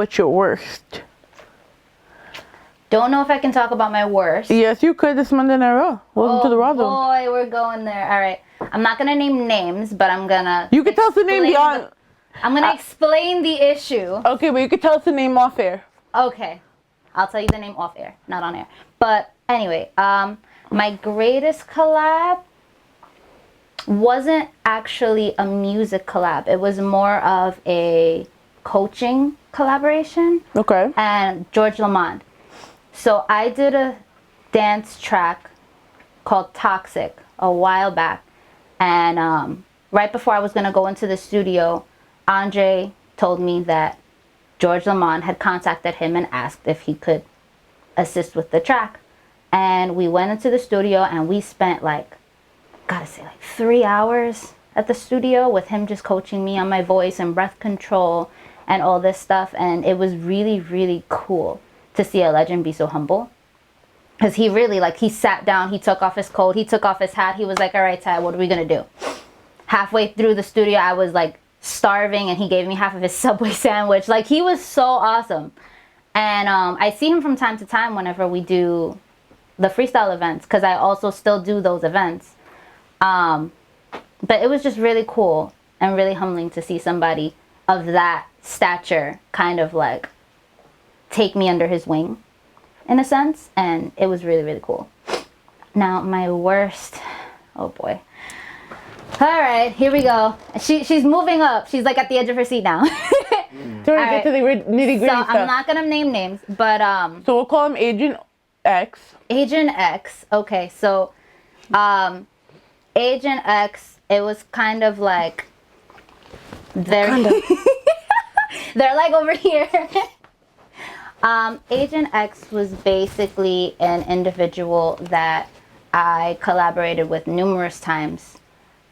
what's your worst? Don't know if I can talk about my worst. Yes, you could. This Monday Night Raw. Welcome to the Rawrrzone. Oh boy, we're going there. All right. I'm not gonna name names, but I'm gonna. You can tell us the name beyond. I'm gonna explain the issue. Okay, but you can tell us the name off air. Okay, I'll tell you the name off air, not on air. But anyway, my greatest collab wasn't actually a music collab. It was more of a coaching collaboration. Okay. And George Lamond. So I did a dance track called Toxic a while back. And right before I was going to go into the studio, Andre told me that George Lamond had contacted him and asked if he could assist with the track. And we went into the studio and we spent gotta say 3 hours at the studio with him just coaching me on my voice and breath control and all this stuff. And it was really, really cool to see a legend be so humble. Because he really, he sat down, he took off his coat, he took off his hat. He was like, all right, Ty, what are we going to do? Halfway through the studio, I was, starving, and he gave me half of his Subway sandwich. He was so awesome. And I see him from time to time whenever we do the freestyle events, because I also still do those events. But it was just really cool and really humbling to see somebody of that stature kind of, take me under his wing, in a sense, and it was really, really cool. Now, my worst, oh boy. All right, here we go. She's moving up. She's at the edge of her seat now. So we get to the nitty gritty stuff. I'm not gonna name names, but So we'll call him Agent X. Agent X. Okay, so Agent X. It was kind of they're over here. Agent X was basically an individual that I collaborated with numerous times.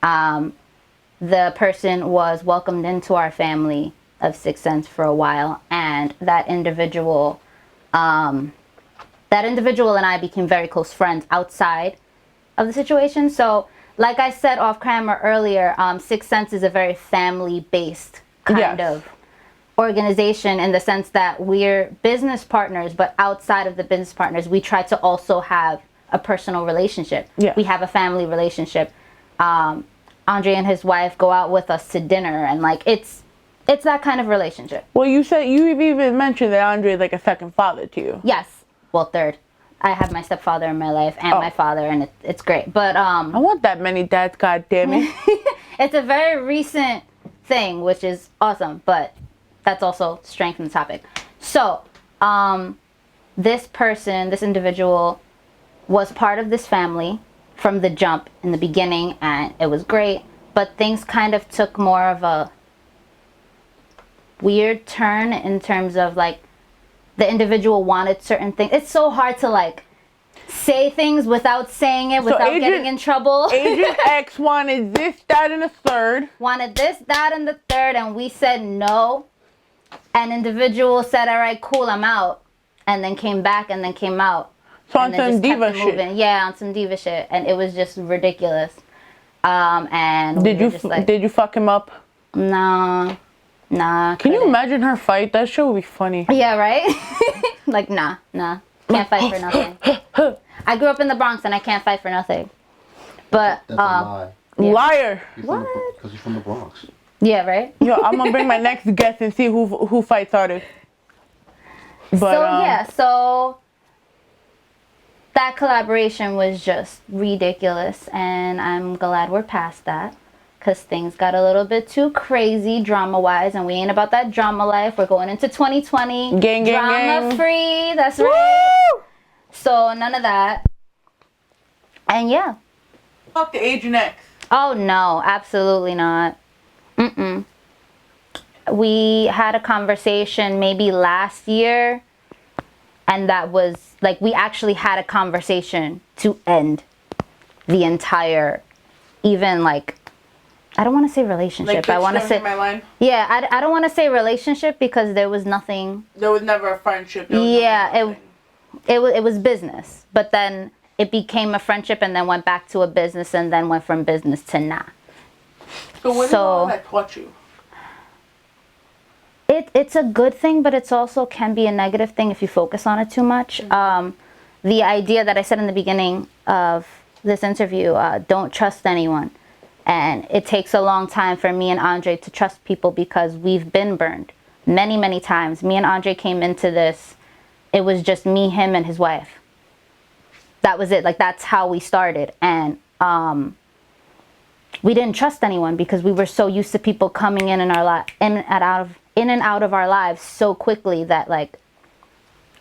The person was welcomed into our family of Sixcentz for a while, and that individual and I became very close friends outside of the situation. So, like I said off camera earlier, Sixcentz is a very family-based kind of organization, in the sense that we're business partners, but outside of the business partners, we try to also have a personal relationship. Yeah. We have a family relationship. Andre and his wife go out with us to dinner, and it's that kind of relationship. Well, you even mentioned that Andre is a second father to you. Yes. Well, third. I have my stepfather in my life and my father, and it's great. But I want that many dads, goddammit. It's a very recent thing, which is awesome, but that's also strength in the topic. So, this individual was part of this family from the jump in the beginning, and it was great, but things kind of took more of a weird turn in terms of the individual wanted certain things. It's so hard to say things without saying it, without getting in trouble. Agent X wanted this, that, and the third. Wanted this, that, and the third, and we said no. An individual said, all right, cool, I'm out. And then came back and then came out. So on some diva shit. Yeah, on some diva shit. And it was just ridiculous. And did you fuck him up? Nah. Can you imagine her fight? That shit would be funny. Yeah, right? Nah. Can't fight for nothing. I grew up in the Bronx and I can't fight for nothing. But that's a lie. Yeah. Liar. What? Because you're from the Bronx. Yeah, right? Yo, I'm gonna bring my next guest and see who fights harder. But, so that collaboration was just ridiculous, and I'm glad we're past that, because things got a little bit too crazy drama-wise, and we ain't about that drama life. We're going into 2020. Gang. Drama-free, that's right. Woo! So none of that. And yeah. Fuck the Agent X. Oh, no, absolutely not. We had a conversation maybe last year, and that was we actually had a conversation to end the entire, even I don't want to say relationship. I want to say my line? Yeah, I don't want to say relationship, because there was nothing. There was never a friendship. It was business, but then it became a friendship, and then went back to a business, and then went from business to nah. So what is all that taught you? It's a good thing, but it's also can be a negative thing if you focus on it too much. The idea that I said in the beginning of this interview, don't trust anyone. And it takes a long time for me and Andre to trust people because we've been burned many, many times. Me and Andre came into this, it was just me, him, and his wife. That was it. Like, that's how we started. And we didn't trust anyone because we were so used to people coming in our in and out of our lives so quickly that, like,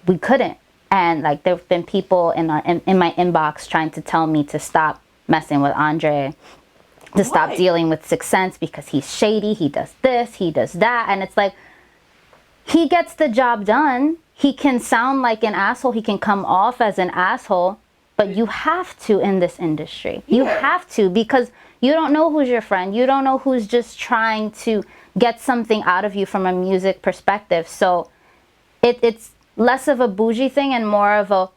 we couldn't. And, like, there have been people in my inbox trying to tell me to stop messing with Andre, to stop dealing with Sixcentz because he's shady, he does this, he does that. And it's like, he gets the job done. He can sound like an asshole, he can come off as an asshole, but you have to in this industry. You have to, because you don't know who's your friend. You don't know who's just trying to get something out of you from a music perspective. So it's less of a bougie thing and more of a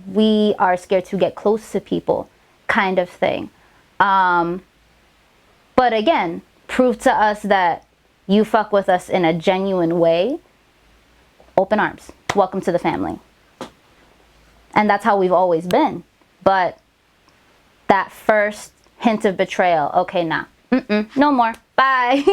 we are scared to get close to people kind of thing. But again, prove to us that you fuck with us in a genuine way. Open arms. Welcome to the family. And that's how we've always been. But that first hint of betrayal, okay, nah, no more, bye.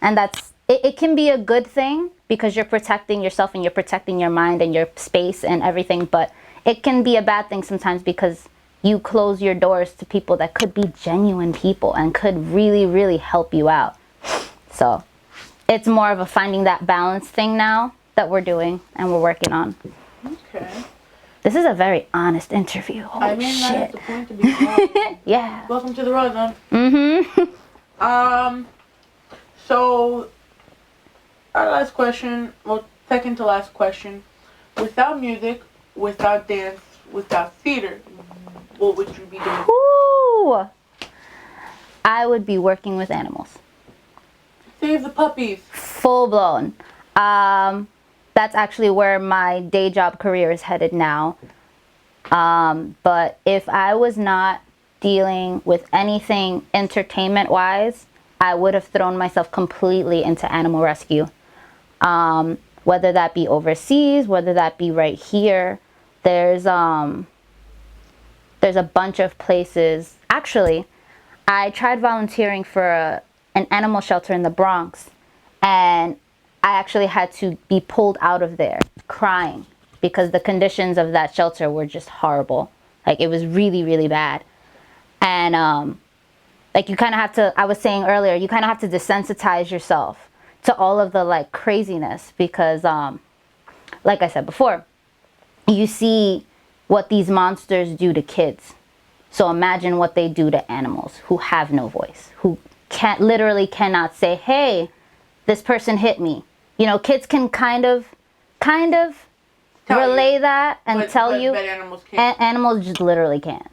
And that's, it can be a good thing because you're protecting yourself and you're protecting your mind and your space and everything. But it can be a bad thing sometimes because you close your doors to people that could be genuine people and could really, really help you out. So it's more of a finding that balance thing now that we're doing and we're working on. Okay. This is a very honest interview. Holy shit. That's the point to be honest. Yeah. Welcome to the Rawrrzone. Mm-hmm. So our last question, well, second to last question. Without music, without dance, without theater, what would you be doing? Ooh. I would be working with animals. Save the puppies. Full blown. That's actually where my day job career is headed now. But if I was not dealing with anything entertainment wise, I would have thrown myself completely into animal rescue. Whether that be overseas, whether that be right here. There's a bunch of places. Actually, I tried volunteering for an animal shelter in the Bronx, and I actually had to be pulled out of there crying because the conditions of that shelter were just horrible. Like, it was really, really bad. And like, you kind of have to, I was saying earlier, you kind of have to desensitize yourself to all of the, like, craziness because like I said before, you see what these monsters do to kids. So imagine what they do to animals who have no voice, who literally cannot say, hey, this person hit me. You know, kids can kind of relay that and tell you. But animals can't. Animals just literally can't.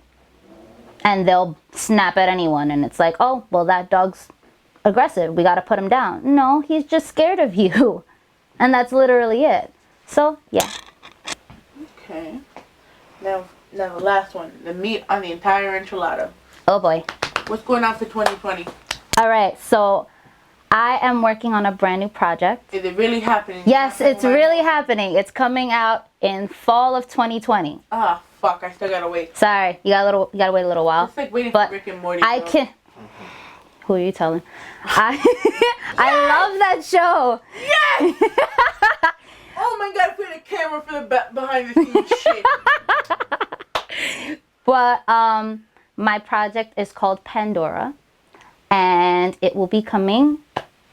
And they'll snap at anyone and it's like, oh, well, that dog's aggressive. We got to put him down. No, he's just scared of you. And that's literally it. So, yeah. Okay. Now the last one. The meat on the entire enchilada. Oh, boy. What's going on for 2020? All right. So, I am working on a brand new project. Is it really happening? Yes, it's really happening. It's coming out in fall of 2020. Ah, fuck. I still gotta wait. Sorry. You gotta wait a little while. It's like waiting but for Rick and Morty. I can... Who are you telling? I love that show. Yes! Oh my god, put a camera for the behind the scenes shit. But my project is called Pandora, and it will be coming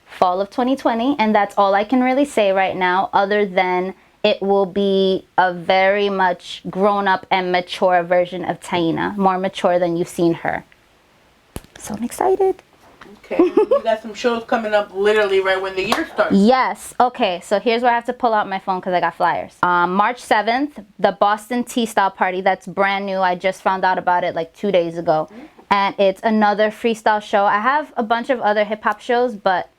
fall of 2020, and that's all I can really say right now, other than it will be a very much grown-up and mature version of Taina, more mature than you've seen her. So I'm excited. Okay, you got some shows coming up literally right when the year starts. Yes. Okay, so here's where I have to pull out my phone because I got flyers. March 7th, the Boston Tea Style Party. That's brand new. I just found out about it like 2 days ago. And it's another freestyle show. I have a bunch of other hip-hop shows, but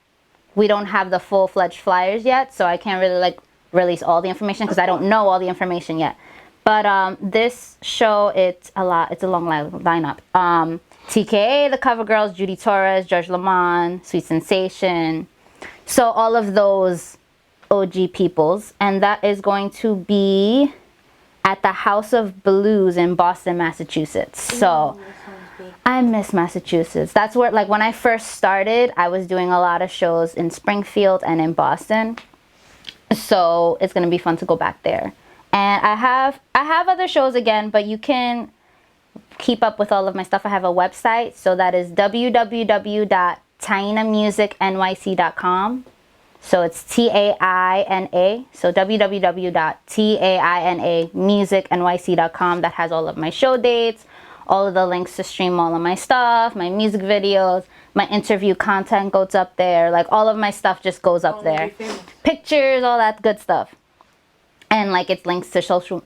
we don't have the full-fledged flyers yet, so I can't really like release all the information because I don't know all the information yet. But this show, it's a long lineup. TKA, the Cover Girls, Judy Torres, George Lamont, Sweet Sensation, So all of those OG peoples, and that is going to be at the House of Blues in Boston, Massachusetts. So That sounds good. I miss Massachusetts. That's where, like, when I first started, I was doing a lot of shows in Springfield and in Boston. So it's gonna be fun to go back there. And I have other shows again, but you can keep up with all of my stuff. I have a website, so that is www.tainamusicnyc.com. So it's TAINA. So www.tainamusicnyc.com. That has all of my show dates, all of the links to stream all of my stuff, my music videos, my interview content goes up there. Like, all of my stuff just goes up there. Pictures, all that good stuff. And like, it's links to social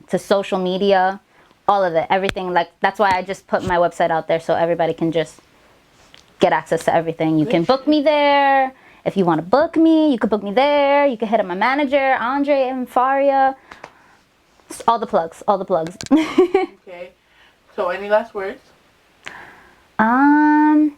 media, all of it, everything. Like, that's why I just put my website out there so everybody can just get access to everything. You can book me there. If you want to book me, you can book me there. You can hit up my manager, Andre and Faria. All the plugs, all the plugs. Okay. So, any last words? I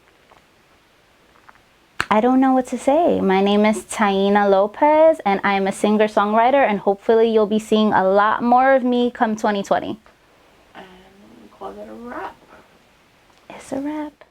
don't know what to say. My name is Taina Lopez, and I'm a singer-songwriter, and hopefully you'll be seeing a lot more of me come 2020. And we call that a wrap. It's a wrap.